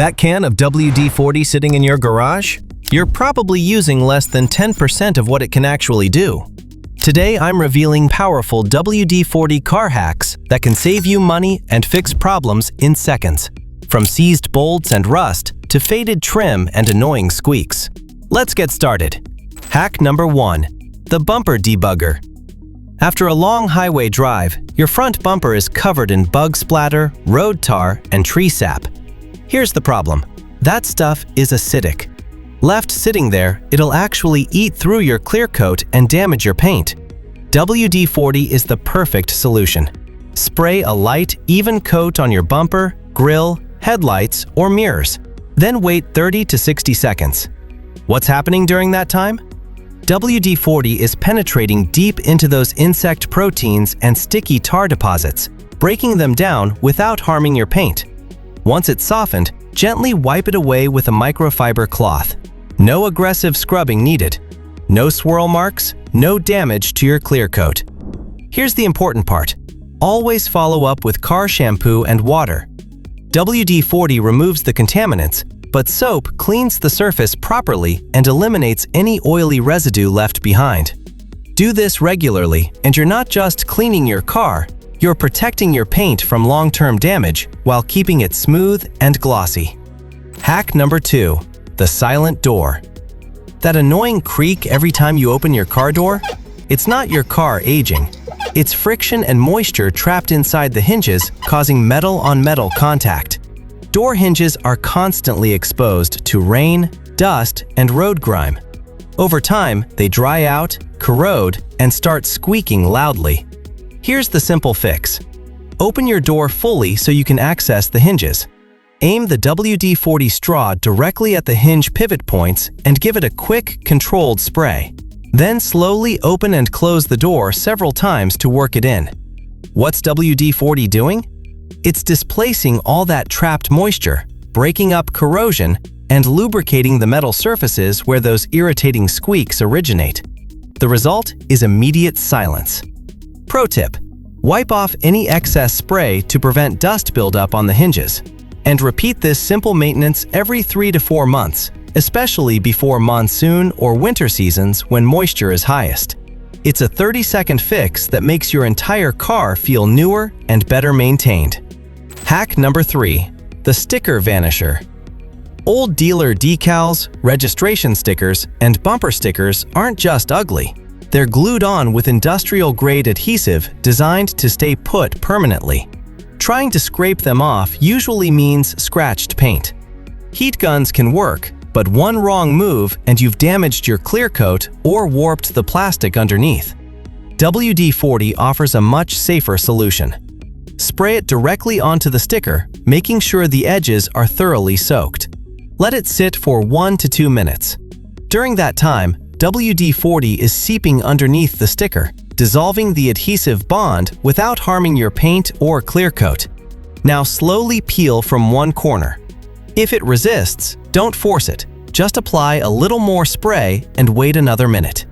That can of WD-40 sitting in your garage? You're probably using less than 10% of what it can actually do. Today, I'm revealing powerful WD-40 car hacks that can save you money and fix problems in seconds. From seized bolts and rust to faded trim and annoying squeaks. Let's get started. Hack number 1. The bumper debugger. After a long highway drive, your front bumper is covered in bug splatter, road tar, and tree sap. Here's the problem. That stuff is acidic. Left sitting there, it'll actually eat through your clear coat and damage your paint. WD-40 is the perfect solution. Spray a light, even coat on your bumper, grille, headlights, or mirrors. Then wait 30 to 60 seconds. What's happening during that time? WD-40 is penetrating deep into those insect proteins and sticky tar deposits, breaking them down without harming your paint. Once it's softened, gently wipe it away with a microfiber cloth. No aggressive scrubbing needed. No swirl marks, no damage to your clear coat. Here's the important part. Always follow up with car shampoo and water. WD-40 removes the contaminants, but soap cleans the surface properly and eliminates any oily residue left behind. Do this regularly, and you're not just cleaning your car, you're protecting your paint from long-term damage while keeping it smooth and glossy. Hack number 2. The silent door. That annoying creak every time you open your car door? It's not your car aging. It's friction and moisture trapped inside the hinges causing metal-on-metal contact. Door hinges are constantly exposed to rain, dust, and road grime. Over time, they dry out, corrode, and start squeaking loudly. Here's the simple fix. Open your door fully so you can access the hinges. Aim the WD-40 straw directly at the hinge pivot points and give it a quick, controlled spray. Then slowly open and close the door several times to work it in. What's WD-40 doing? It's displacing all that trapped moisture, breaking up corrosion, and lubricating the metal surfaces where those irritating squeaks originate. The result is immediate silence. Pro tip: wipe off any excess spray to prevent dust buildup on the hinges. And repeat this simple maintenance every 3 to 4 months, especially before monsoon or winter seasons when moisture is highest. It's a 30-second fix that makes your entire car feel newer and better maintained. Hack number 3. The sticker vanisher. Old dealer decals, registration stickers, and bumper stickers aren't just ugly. They're glued on with industrial-grade adhesive designed to stay put permanently. Trying to scrape them off usually means scratched paint. Heat guns can work, but one wrong move and you've damaged your clear coat or warped the plastic underneath. WD-40 offers a much safer solution. Spray it directly onto the sticker, making sure the edges are thoroughly soaked. Let it sit for 1 to 2 minutes. During that time, WD-40 is seeping underneath the sticker, dissolving the adhesive bond without harming your paint or clear coat. Now slowly peel from one corner. If it resists, don't force it. Just apply a little more spray and wait another minute.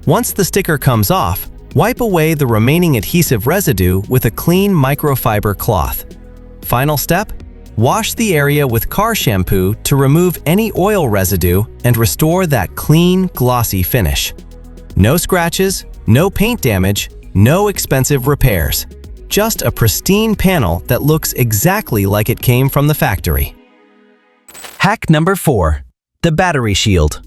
Once the sticker comes off, wipe away the remaining adhesive residue with a clean microfiber cloth. Final step: wash the area with car shampoo to remove any oil residue and restore that clean, glossy finish. No scratches, no paint damage, no expensive repairs. Just a pristine panel that looks exactly like it came from the factory. Hack number 4. The battery shield.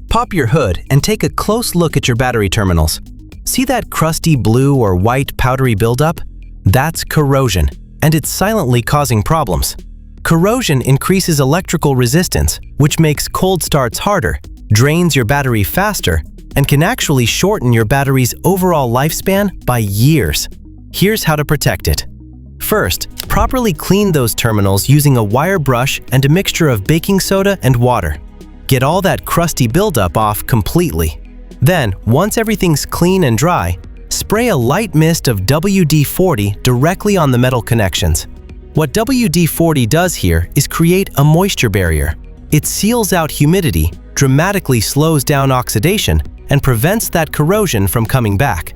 Pop your hood and take a close look at your battery terminals. See that crusty blue or white powdery buildup? That's corrosion, and it's silently causing problems. Corrosion increases electrical resistance, which makes cold starts harder, drains your battery faster, and can actually shorten your battery's overall lifespan by years. Here's how to protect it. First, properly clean those terminals using a wire brush and a mixture of baking soda and water. Get all that crusty buildup off completely. Then, once everything's clean and dry, spray a light mist of WD-40 directly on the metal connections. What WD-40 does here is create a moisture barrier. It seals out humidity, dramatically slows down oxidation, and prevents that corrosion from coming back.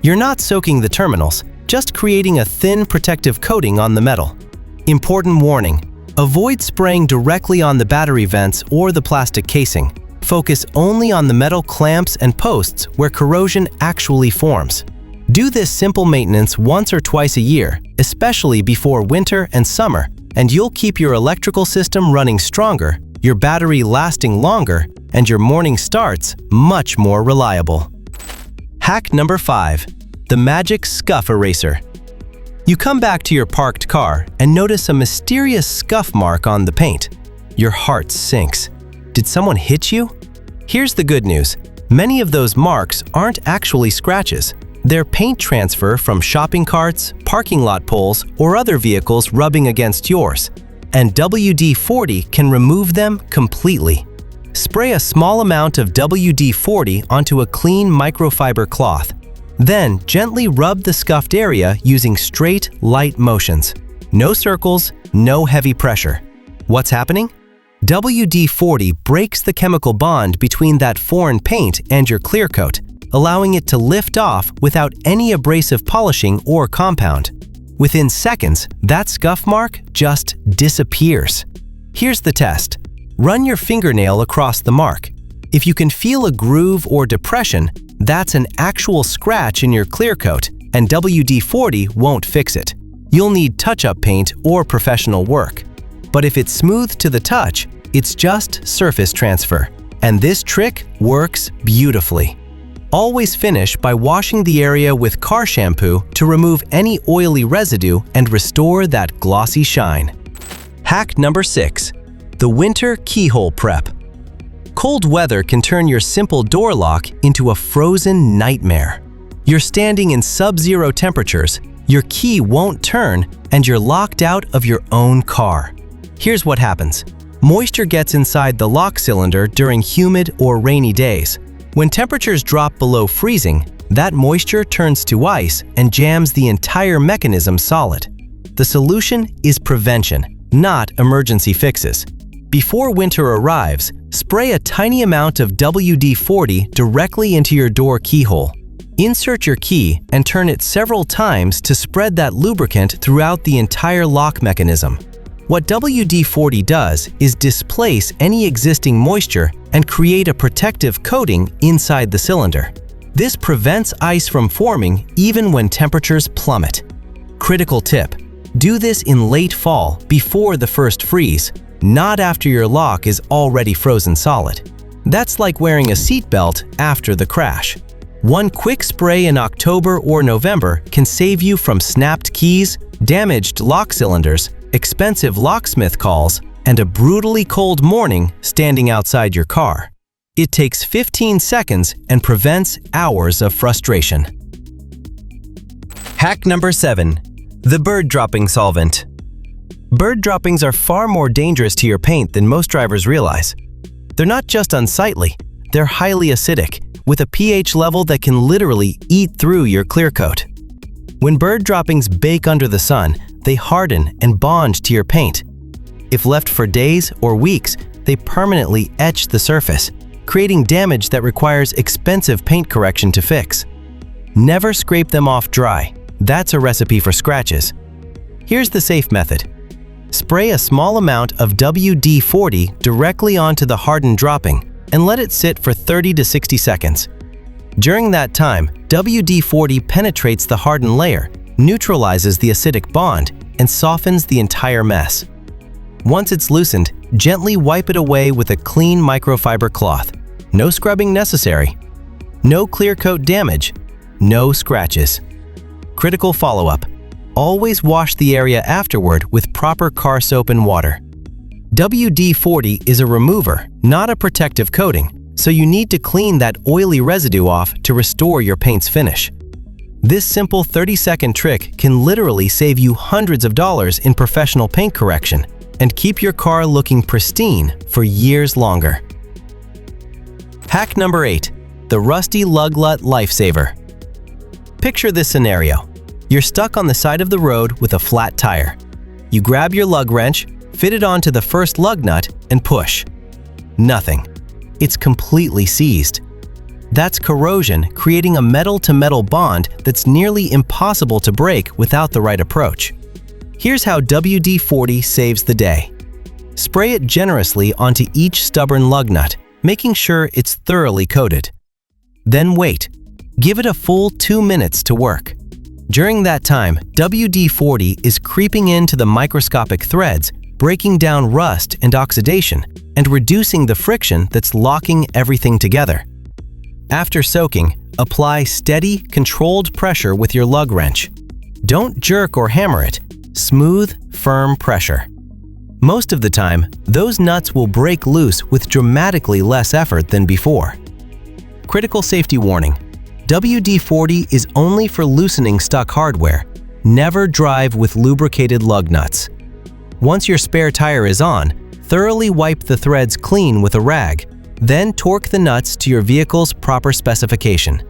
You're not soaking the terminals, just creating a thin protective coating on the metal. Important warning: Avoid spraying directly on the battery vents or the plastic casing. Focus only on the metal clamps and posts where corrosion actually forms. Do this simple maintenance once or twice a year, especially before winter and summer, and you'll keep your electrical system running stronger, your battery lasting longer, and your morning starts much more reliable. Hack number 5. The magic scuff eraser. You come back to your parked car and notice a mysterious scuff mark on the paint. Your heart sinks. Did someone hit you? Here's the good news. Many of those marks aren't actually scratches. They're paint transfer from shopping carts, parking lot poles, or other vehicles rubbing against yours. And WD-40 can remove them completely. Spray a small amount of WD-40 onto a clean microfiber cloth. Then gently rub the scuffed area using straight, light motions. No circles, no heavy pressure. What's happening? WD-40 breaks the chemical bond between that foreign paint and your clear coat, allowing it to lift off without any abrasive polishing or compound. Within seconds, that scuff mark just disappears. Here's the test. Run your fingernail across the mark. If you can feel a groove or depression, that's an actual scratch in your clear coat, and WD-40 won't fix it. You'll need touch-up paint or professional work. But if it's smooth to the touch, it's just surface transfer. And this trick works beautifully. Always finish by washing the area with car shampoo to remove any oily residue and restore that glossy shine. Hack number 6. The winter keyhole prep. Cold weather can turn your simple door lock into a frozen nightmare. You're standing in sub-zero temperatures, your key won't turn, and you're locked out of your own car. Here's what happens. Moisture gets inside the lock cylinder during humid or rainy days. When temperatures drop below freezing, that moisture turns to ice and jams the entire mechanism solid. The solution is prevention, not emergency fixes. Before winter arrives, spray a tiny amount of WD-40 directly into your door keyhole. Insert your key and turn it several times to spread that lubricant throughout the entire lock mechanism. What WD-40 does is displace any existing moisture and create a protective coating inside the cylinder. This prevents ice from forming even when temperatures plummet. Critical tip: do this in late fall before the first freeze, not after your lock is already frozen solid. That's like wearing a seatbelt after the crash. One quick spray in October or November can save you from snapped keys, damaged lock cylinders, expensive locksmith calls, and a brutally cold morning standing outside your car. It takes 15 seconds and prevents hours of frustration. Hack number 7. The bird dropping solvent. Bird droppings are far more dangerous to your paint than most drivers realize. They're not just unsightly, they're highly acidic, with a pH level that can literally eat through your clear coat. When bird droppings bake under the sun, they harden and bond to your paint. If left for days or weeks, they permanently etch the surface, creating damage that requires expensive paint correction to fix. Never scrape them off dry. That's a recipe for scratches. Here's the safe method. Spray a small amount of WD-40 directly onto the hardened dropping and let it sit for 30 to 60 seconds. During that time, WD-40 penetrates the hardened layer, neutralizes the acidic bond, and softens the entire mess. Once it's loosened, gently wipe it away with a clean microfiber cloth. No scrubbing necessary. No clear coat damage. No scratches. Critical follow-up. Always wash the area afterward with proper car soap and water. WD-40 is a remover, not a protective coating, so you need to clean that oily residue off to restore your paint's finish. This simple 30-second trick can literally save you hundreds of dollars in professional paint correction and keep your car looking pristine for years longer. Hack number 8. The rusty lug nut lifesaver. Picture this scenario. You're stuck on the side of the road with a flat tire. You grab your lug wrench, fit it onto the first lug nut, and push. Nothing. It's completely seized. That's corrosion creating a metal-to-metal bond that's nearly impossible to break without the right approach. Here's how WD-40 saves the day. Spray it generously onto each stubborn lug nut, making sure it's thoroughly coated. Then wait. Give it a full 2 minutes to work. During that time, WD-40 is creeping into the microscopic threads, breaking down rust and oxidation, and reducing the friction that's locking everything together. After soaking, apply steady, controlled pressure with your lug wrench. Don't jerk or hammer it. Smooth, firm pressure. Most of the time, those nuts will break loose with dramatically less effort than before. Critical safety warning: WD-40 is only for loosening stuck hardware. Never drive with lubricated lug nuts. Once your spare tire is on, thoroughly wipe the threads clean with a rag, then torque the nuts to your vehicle's proper specification.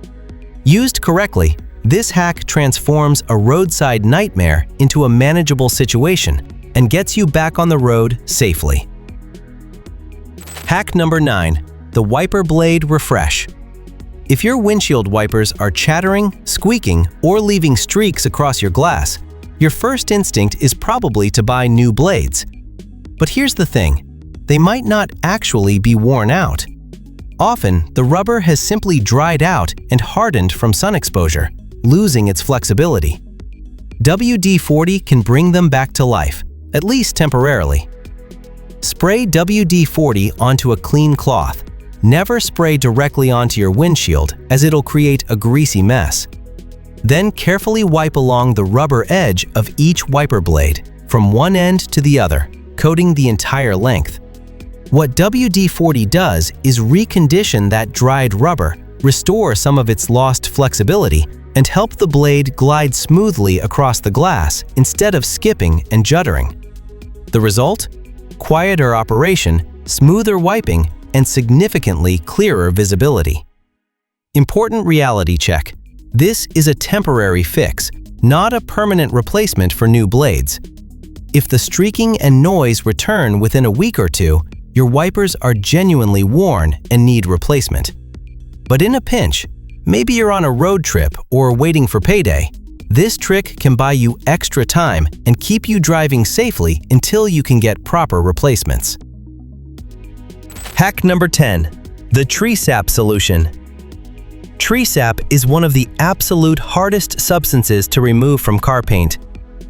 Used correctly, this hack transforms a roadside nightmare into a manageable situation and gets you back on the road safely. Hack number 9. The wiper blade refresh. If your windshield wipers are chattering, squeaking, or leaving streaks across your glass, your first instinct is probably to buy new blades. But here's the thing: they might not actually be worn out. Often, the rubber has simply dried out and hardened from sun exposure, losing its flexibility. WD-40 can bring them back to life, at least temporarily. Spray WD-40 onto a clean cloth. Never spray directly onto your windshield, as it'll create a greasy mess. Then carefully wipe along the rubber edge of each wiper blade, from one end to the other, coating the entire length. What WD-40 does is recondition that dried rubber, restore some of its lost flexibility, and help the blade glide smoothly across the glass instead of skipping and juddering. The result? Quieter operation, smoother wiping, and significantly clearer visibility. Important reality check: this is a temporary fix, not a permanent replacement for new blades. If the streaking and noise return within a week or two, your wipers are genuinely worn and need replacement. But in a pinch, maybe you're on a road trip or waiting for payday, this trick can buy you extra time and keep you driving safely until you can get proper replacements. Hack number 10. The tree sap solution. Tree sap is one of the absolute hardest substances to remove from car paint.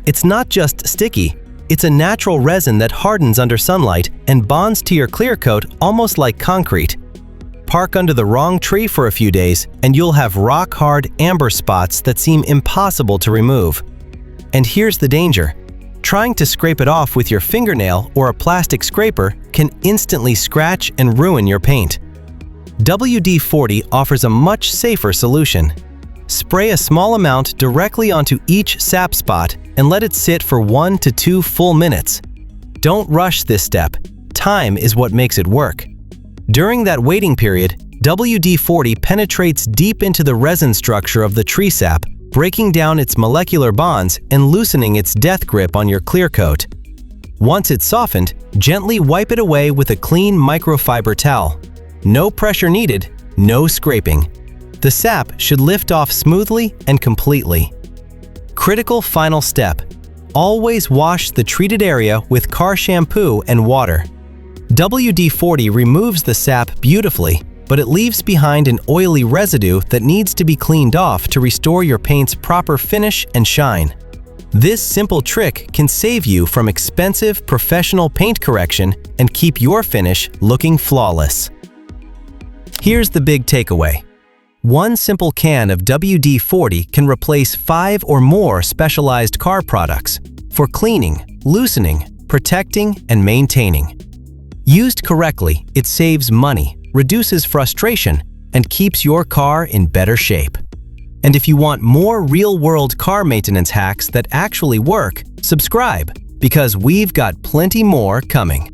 It's not just sticky, it's a natural resin that hardens under sunlight and bonds to your clear coat almost like concrete. Park under the wrong tree for a few days and you'll have rock-hard amber spots that seem impossible to remove. And here's the danger: trying to scrape it off with your fingernail or a plastic scraper can instantly scratch and ruin your paint. WD-40 offers a much safer solution. Spray a small amount directly onto each sap spot and let it sit for 1 to 2 full minutes. Don't rush this step. Time is what makes it work. During that waiting period, WD-40 penetrates deep into the resin structure of the tree sap, breaking down its molecular bonds and loosening its death grip on your clear coat. Once it's softened, gently wipe it away with a clean microfiber towel. No pressure needed, no scraping. The sap should lift off smoothly and completely. Critical final step: always wash the treated area with car shampoo and water. WD-40 removes the sap beautifully, but it leaves behind an oily residue that needs to be cleaned off to restore your paint's proper finish and shine. This simple trick can save you from expensive professional paint correction and keep your finish looking flawless. Here's the big takeaway. One simple can of WD-40 can replace 5 or more specialized car products for cleaning, loosening, protecting, and maintaining. Used correctly, it saves money, reduces frustration, and keeps your car in better shape. And if you want more real-world car maintenance hacks that actually work, subscribe, because we've got plenty more coming.